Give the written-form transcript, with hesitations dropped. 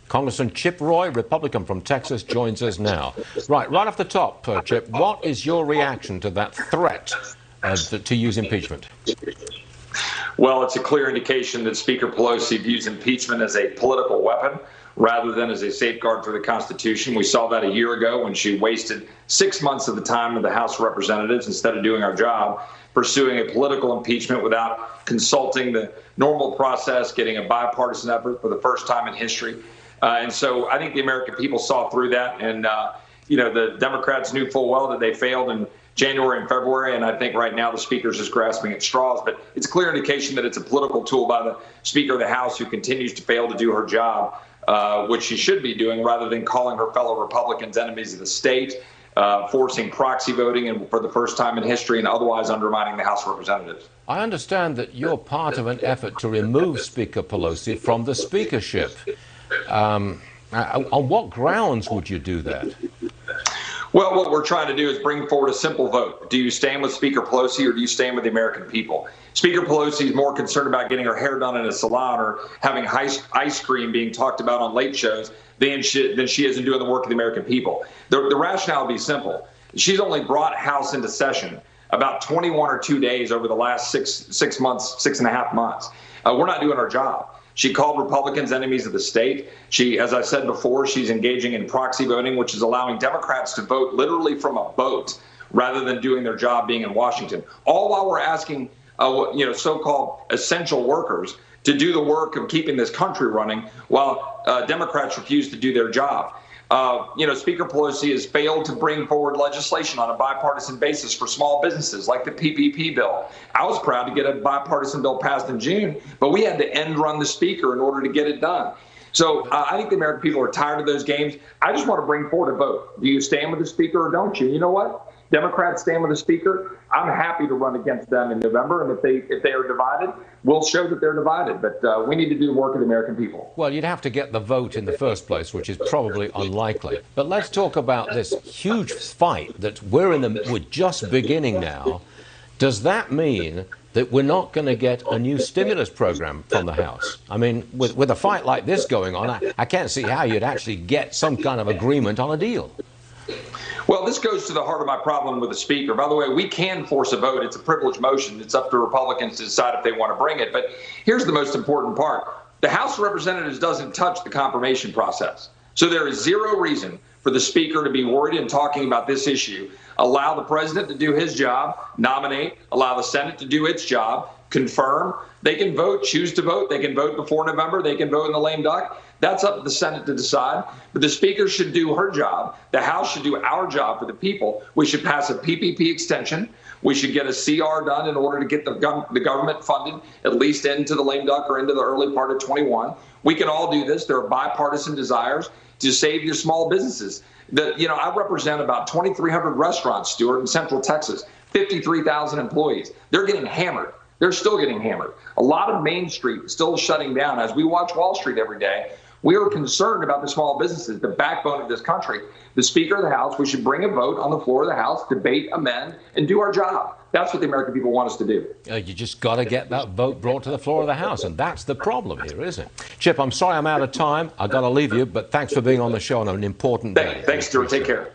Congressman Chip Roy, Republican from Texas, joins us now. Right off the top, Chip, what is your reaction to that threat to use impeachment? Well, it's a clear indication that Speaker Pelosi views impeachment as a political weapon rather than as a safeguard for the Constitution. We saw that a year ago when she wasted 6 months of the time of the House of Representatives instead of doing our job, pursuing a political impeachment without consulting the normal process, getting a bipartisan effort for the first time in history. And so I think the American people saw through that. And, the Democrats knew full well that they failed in January and February. And I think right now the Speaker's just grasping at straws. But it's a clear indication that it's a political tool by the Speaker of the House, who continues to fail to do her job, which she should be doing, rather than calling her fellow Republicans enemies of the state, forcing proxy voting for the first time in history, and otherwise undermining the House of Representatives. I understand that you're part of an effort to remove Speaker Pelosi from the speakership. On what grounds would you do that? Well, what we're trying to do is bring forward a simple vote. Do you stand with Speaker Pelosi, or do you stand with the American people? Speaker Pelosi is more concerned about getting her hair done in a salon or having ice cream being talked about on late shows than she is in doing the work of the American people. The rationale would be simple. She's only brought House into session about 21 or 2 days over the last 6.5 months. We're not doing our job. She called Republicans enemies of the state. She, as I said before, she's engaging in proxy voting, which is allowing Democrats to vote literally from a boat rather than doing their job being in Washington. All while we're asking, so-called essential workers to do the work of keeping this country running, while Democrats refuse to do their job. Speaker Pelosi has failed to bring forward legislation on a bipartisan basis for small businesses, like the PPP bill. I was proud to get a bipartisan bill passed in June, but we had to end run the Speaker in order to get it done. So I think the American people are tired of those games. I just want to bring forward a vote. Do you stand with the Speaker or don't you? You know what? Democrats stand with the Speaker. I'm happy to run against them in November, and if they are divided, we'll show that they're divided. But we need to do the work of the American people. Well, you'd have to get the vote in the first place, which is probably unlikely. But let's talk about this huge fight that we're just beginning now. Does that mean that we're not going to get a new stimulus program from the House? I mean, with a fight like this going on, I can't see how you'd actually get some kind of agreement on a deal. Well, this goes to the heart of my problem with the Speaker. By the way, we can force a vote. It's a privileged motion. It's up to Republicans to decide if they want to bring it. But here's the most important part. The House of Representatives doesn't touch the confirmation process. So there is zero reason for the Speaker to be worried and talking about this issue. Allow the President to do his job, nominate, allow the Senate to do its job, confirm. They can vote, choose to vote. They can vote before November. They can vote in the lame duck. That's up to the Senate to decide. But the Speaker should do her job. The House should do our job for the people. We should pass a PPP extension. We should get a CR done in order to get the government funded, at least into the lame duck or into the early part of 21. We can all do this. There are bipartisan desires to save your small businesses. I represent about 2,300 restaurants, Stuart, in Central Texas, 53,000 employees. They're getting hammered. They're still getting hammered. A lot of Main Street is still shutting down. As we watch Wall Street every day, we are concerned about the small businesses, the backbone of this country. The Speaker of the House, we should bring a vote on the floor of the House, debate, amend, and do our job. That's what the American people want us to do. You just got to get that vote brought to the floor of the House, and that's the problem here, isn't it? Chip, I'm sorry I'm out of time. I've got to leave you, but thanks for being on the show on an important day. Thanks, Stuart. Take care.